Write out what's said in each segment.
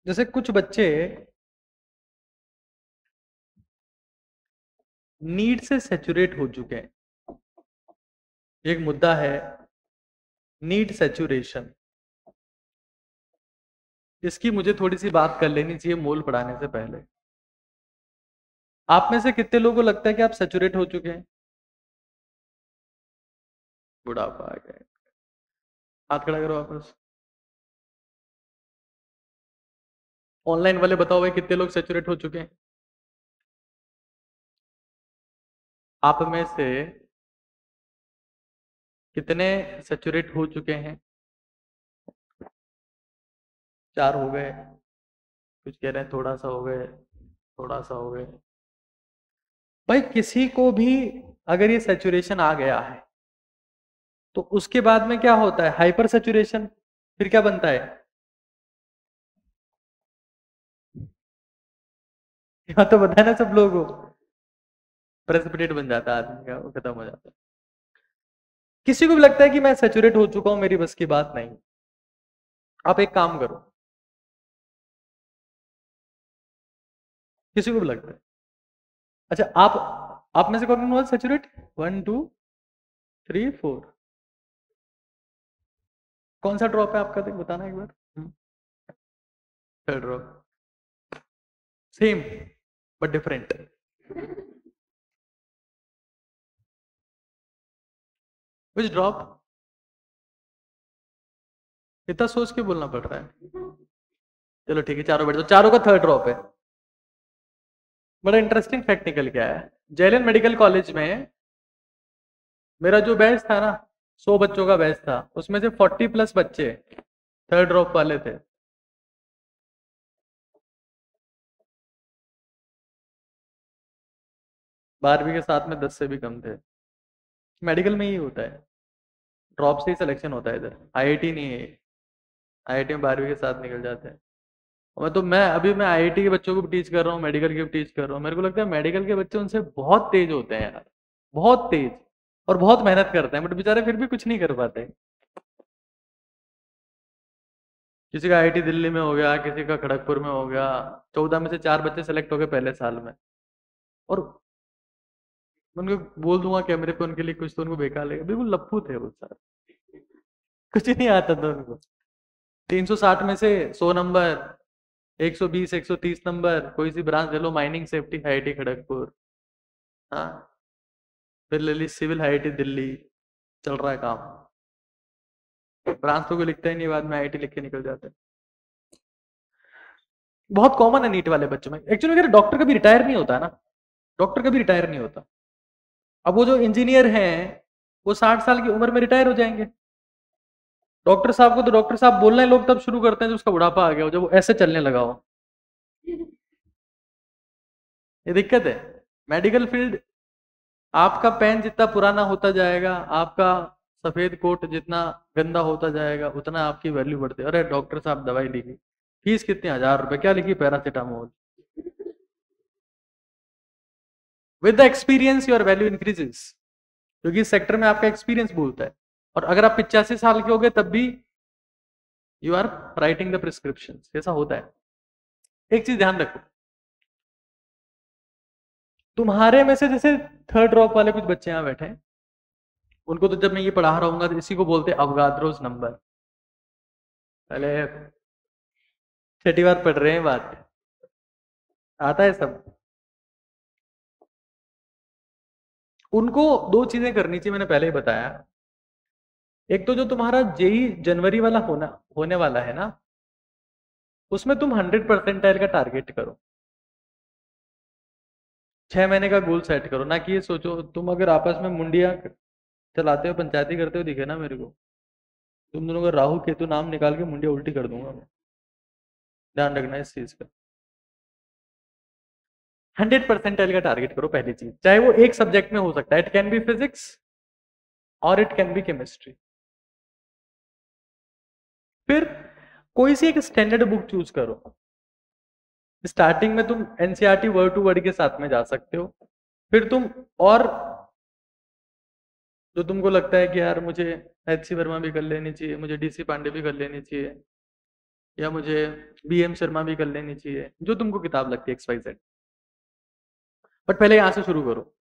जैसे कुछ बच्चे नीड से सैचुरेट हो चुके हैं। एक मुद्दा है नीड सैचुरेशन। इसकी मुझे थोड़ी सी बात कर लेनी चाहिए मोल पढ़ाने से पहले। आप में से कितने लोगों को लगता है कि आप सैचुरेट हो चुके हैं? बुढ़ापा आ गया। हाथ खड़ा करो वापस। ऑनलाइन वाले बताओ भाई, कितने लोग सैचुरेट हो चुके हैं? आप में से कितने सैचुरेट हो चुके हैं? 4 हो गए। कुछ कह रहे हैं थोड़ा सा हो गए, थोड़ा सा हो गए। भाई किसी को भी अगर ये सैचुरेशन आ गया है तो उसके बाद में क्या होता है? Hyper saturation. फिर क्या बनता है? यहाँ तो बताया ना सब लोगों को, प्रेसिपिटेट बन जाता है आदमी का, वो खत्म हो जाता है। किसी को भी लगता है कि मैं सैचुरेट हो चुका हूं, मेरी बस की बात नहीं। आप एक काम करो, किसी को भी लगता है। अच्छा, आप में से कौन हुआ सैचुरेट? 1 2 3 4। कौन सा ड्रॉप है आपका, देख बताना एक बार। Third drop. Same but different. Which drop? इतना सोच के बोलना पड़ रहा है। चलो ठीक है, चारों बैठ जाओ। चारों का थर्ड ड्रॉप है। बड़ा इंटरेस्टिंग फैक्ट निकल के आया। जेएलएन मेडिकल कॉलेज में मेरा जो बैच था ना, 100 बच्चों का बैच था, उसमें से 40 प्लस बच्चे थर्ड ड्रॉप वाले थे। बारहवीं के साथ में 10 से भी कम थे। मेडिकल में ही होता है, ड्रॉप से ही सिलेक्शन होता है इधर। आईआईटी नहीं है। आईआईटी में 12वीं के साथ निकल जाते हैं। मैं आईआईटी के बच्चों को भी टीच कर रहा हूँ, मेडिकल के भी टीच कर रहा हूँ। मेरे को लगता है मेडिकल के बच्चे उनसे बहुत तेज होते हैं यार, बहुत तेज। और बहुत मेहनत करते हैं, बट बेचारे फिर भी कुछ नहीं कर पाते। किसी का आईआईटी दिल्ली में हो गया, किसी का खड़गपुर में हो गया। 14 में से 4 बच्चे सेलेक्ट हो गए पहले साल में। और मैं उनको बोल दूंगा कैमरे पे उनके लिए कुछ, तो उनको बेकार लगेगा। बिल्कुल लप्पू थे वो सारे, कुछ ही नहीं आता था उनको। 360 में से 100 नंबर, 120 130 नंबर। कोई सी ब्रांच ले लो, माइनिंग सेफ्टी आईआईटी खड़गपुर, हाँ। फिर ले ली सिविल आईआईटी दिल्ली, चल रहा है काम। ब्रांच तो कोई लिखता ही नहीं, बाद में आईआईटी लिख के निकल जाते हैं। बहुत कॉमन है नीट वाले बच्चों में। एक्चुअली अगर डॉक्टर कभी रिटायर नहीं होता है ना, डॉक्टर कभी रिटायर नहीं होता। अब वो जो इंजीनियर हैं, वो 60 साल की उम्र में रिटायर हो जाएंगे। डॉक्टर साहब को तो डॉक्टर साहब बोलना है लोग तब शुरू करते हैं जब उसका बुढ़ापा आ गया हो, जब वो ऐसे चलने लगा हो। ये दिक्कत है। मेडिकल फील्ड, आपका पेन जितना पुराना होता जाएगा, आपका सफेद कोट जितना गंदा होता जाएगा, उतना आपकी वैल्यू बढ़ती है। अरे डॉक्टर साहब दवाई लिखी, फीस कितनी? 1000 रुपए। क्या लिखी? Paracetamol. With the experience your value increases, क्योंकि इस सेक्टर में आपका एक्सपीरियंस बोलता है। और अगर आप 85 साल के हो गए तब भी you are writing the prescription. ऐसा होता है। एक चीज ध्यान रखो, तुम्हारे में से जैसे थर्ड ड्रॉप वाले कुछ बच्चे यहाँ बैठे हैं, उनको तो जब मैं ये पढ़ा रहा हूँ तो इसी को बोलते हैं अवगाद्रोस नंबर। पहले छठी बार पढ़ रहे हैं बात, आता है सब। उनको 2 चीजें करनी चाहिए, मैंने पहले ही बताया। एक तो जो तुम्हारा जेई जनवरी वाला होने वाला है ना, उसमें तुम 100% का टारगेट करो। 6 महीने का गोल सेट करो। ना कि ये सोचो, तुम अगर आपस में मुंडिया चलाते हो, पंचायती करते हो, दिखे ना मेरे को, तुम दोनों का राहु केतु नाम निकाल के मुंडिया उल्टी कर दूंगा मैं। ध्यान रखना इस चीज का। 100% का टारगेट करो, पहली चीज। चाहे वो एक सब्जेक्ट में हो सकता है, इट कैन बी फिजिक्स और इट कैन बी केमिस्ट्री। फिर कोई सी एक स्टैंडर्ड बुक चूज करो। स्टार्टिंग में तुम एनसीईआरटी वर्ड टू वर्ड के साथ में जा सकते हो। फिर तुम, और जो तुमको लगता है कि यार मुझे एच सी वर्मा भी कर लेनी चाहिए, मुझे डीसी पांडे भी कर लेनी चाहिए, या मुझे BM शर्मा भी कर लेनी चाहिए, जो तुमको किताब लगती है XYZ। बट पहले यहां से शुरू करो।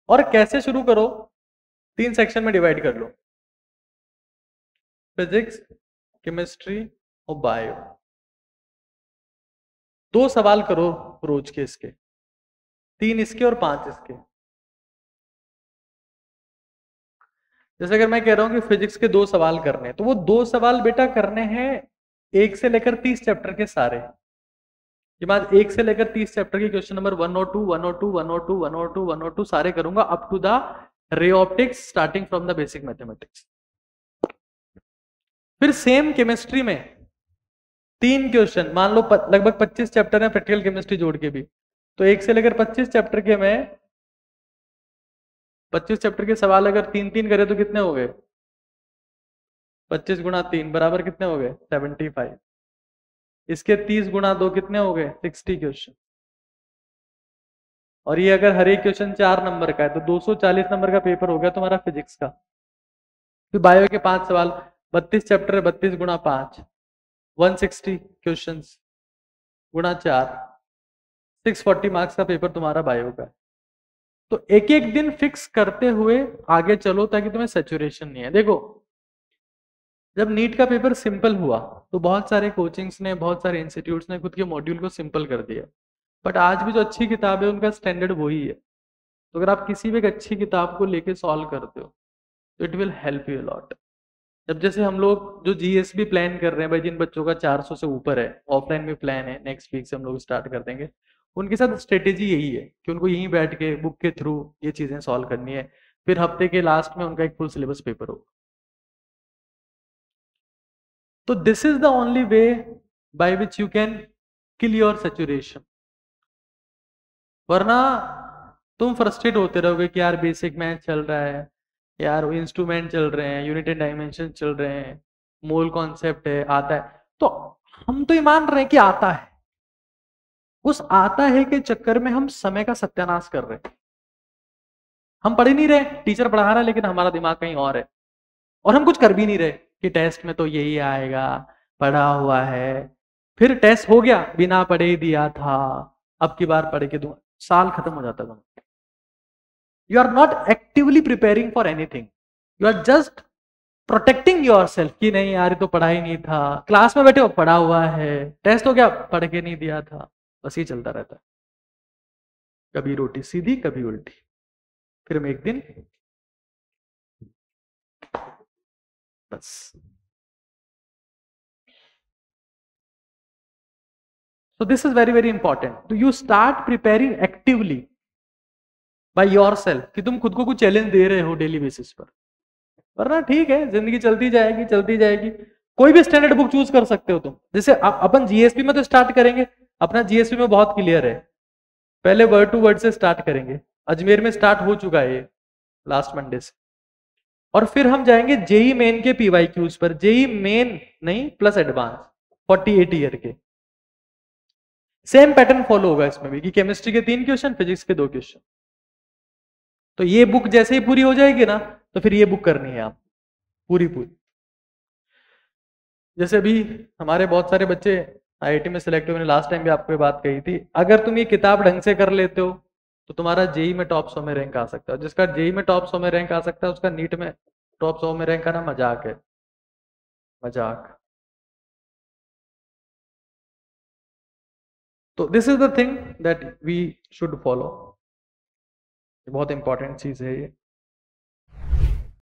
और कैसे शुरू करो? 3 सेक्शन में डिवाइड कर लो, फिजिक्स, केमिस्ट्री और बायो। 2 सवाल करो रोज के इसके, 3 इसके और 5 इसके। जैसे अगर मैं कह रहा हूं कि फिजिक्स के 2 सवाल करने हैं, तो वो 2 सवाल बेटा करने हैं 1 से लेकर 30 चैप्टर के सारे। ये बात 1 से लेकर 30 चैप्टर के क्वेश्चन नंबर 102, 102, 102, 102, 102 सारे करूंगा up to the ray optics starting from the basic mathematics. फिर सेम केमिस्ट्री में 3 क्वेश्चन, मान लो लगभग 25 चैप्टर है प्रैक्टिकल केमिस्ट्री जोड़ के भी, तो 1 से लेकर 25 चैप्टर के में 25 चैप्टर के सवाल अगर 3-3 करे तो कितने हो गए? 25 गुणा 3 बराबर कितने हो गए? 75। इसके 30 गुणा 2 कितने हो गए? 60 क्वेश्चन। और ये अगर हर एक क्वेश्चन 4 नंबर का है तो 240 नंबर का पेपर हो गया तुम्हारा फिजिक्स का। फिर बायो के 5 सवाल, 32 चैप्टर है, 32 गुणा 5 160 क्वेश्चन गुणा 4 640 मार्क्स का पेपर तुम्हारा बायो का। तो एक एक दिन फिक्स करते हुए आगे चलो ताकि तुम्हें सैचुरेशन नहीं है। देखो जब नीट का पेपर सिंपल हुआ तो बहुत सारे कोचिंग्स ने, बहुत सारे इंस्टीट्यूट्स ने खुद के मॉड्यूल को सिंपल कर दिया, बट आज भी जो अच्छी किताब है उनका स्टैंडर्ड वही है। तो अगर आप किसी भी एक अच्छी किताब को लेके सॉल्व करते हो तो it will help you lot. जब जैसे हम लोग जो GSB प्लान कर रहे हैं भाई, जिन बच्चों का 400 से ऊपर है, ऑफलाइन में प्लान है, नेक्स्ट वीक से हम लोग स्टार्ट कर देंगे, उनके साथ स्ट्रेटेजी यही है कि उनको यहीं बैठ के बुक के थ्रू ये चीजें सॉल्व करनी है। फिर हफ्ते के लास्ट में उनका एक फुल सिलेबस पेपर होगा। तो this is the only way by which you can kill your saturation. वरना तुम फ्रस्ट्रेट होते रहोगे कि यार बेसिक मैथ चल रहा है, यार इंस्ट्रूमेंट चल रहे हैं, यूनिट एंड डायमेंशन चल रहे हैं, मोल कॉन्सेप्ट है, आता है। तो हम तो ये मान रहे हैं कि आता है, उस आता है के चक्कर में हम समय का सत्यानाश कर रहे हैं। हम पढ़ ही नहीं रहे, टीचर पढ़ा रहा है लेकिन हमारा दिमाग कहीं और है, और हम कुछ कर भी नहीं रहे कि टेस्ट में तो यही आएगा, पढ़ा हुआ है। फिर टेस्ट हो गया, बिना पढ़े ही दिया था, अब की बार पढ़ के दूंगा, साल खत्म हो जाता था। You are not actively preparing for anything, you are just protecting yourself कि नहीं यार तो पढ़ा ही नहीं था, क्लास में बैठे हो पढ़ा हुआ है, टेस्ट हो गया पढ़ के नहीं दिया था, बस ये चलता रहता है। कभी रोटी सीधी कभी उल्टी, फिर हम एक दिन बस। So this is very important. तो you start preparing actively by yourself कि तुम खुद को कुछ चैलेंज दे रहे हो डेली बेसिस पर। वरना ठीक है, जिंदगी चलती जाएगी चलती जाएगी। कोई भी स्टैंडर्ड बुक चूज कर सकते हो तुम। जैसे अपन GSP में तो स्टार्ट करेंगे, अपना GSP में बहुत क्लियर है, पहले वर्ड टू वर्ड से स्टार्ट करेंगे। अजमेर में स्टार्ट हो चुका है लास्ट मंडे से। और फिर हम जाएंगे जेई मेन के PYQs पर, जेई मेन नहीं प्लस एडवांस 48 ईयर के। सेम पैटर्न फॉलो होगा इसमें भी कि केमिस्ट्री के 3 क्वेश्चन, फिजिक्स के 2 क्वेश्चन। तो ये बुक जैसे ही पूरी हो जाएगी ना, तो फिर ये बुक करनी है आप पूरी। जैसे अभी हमारे बहुत सारे बच्चे IIT में सिलेक्ट हुए, मैंने लास्ट टाइम भी आपको ये बात कही थी, अगर तुम ये किताब ढंग से कर लेते हो तो तुम्हारा जेई में टॉप 100 में रैंक आ सकता है। जिसका जेई में टॉप 100 में रैंक आ सकता है उसका नीट में टॉप 100 में रैंक आना मजाक है, मजाक। तो this is the thing that we should follow, बहुत इंपॉर्टेंट चीज है ये।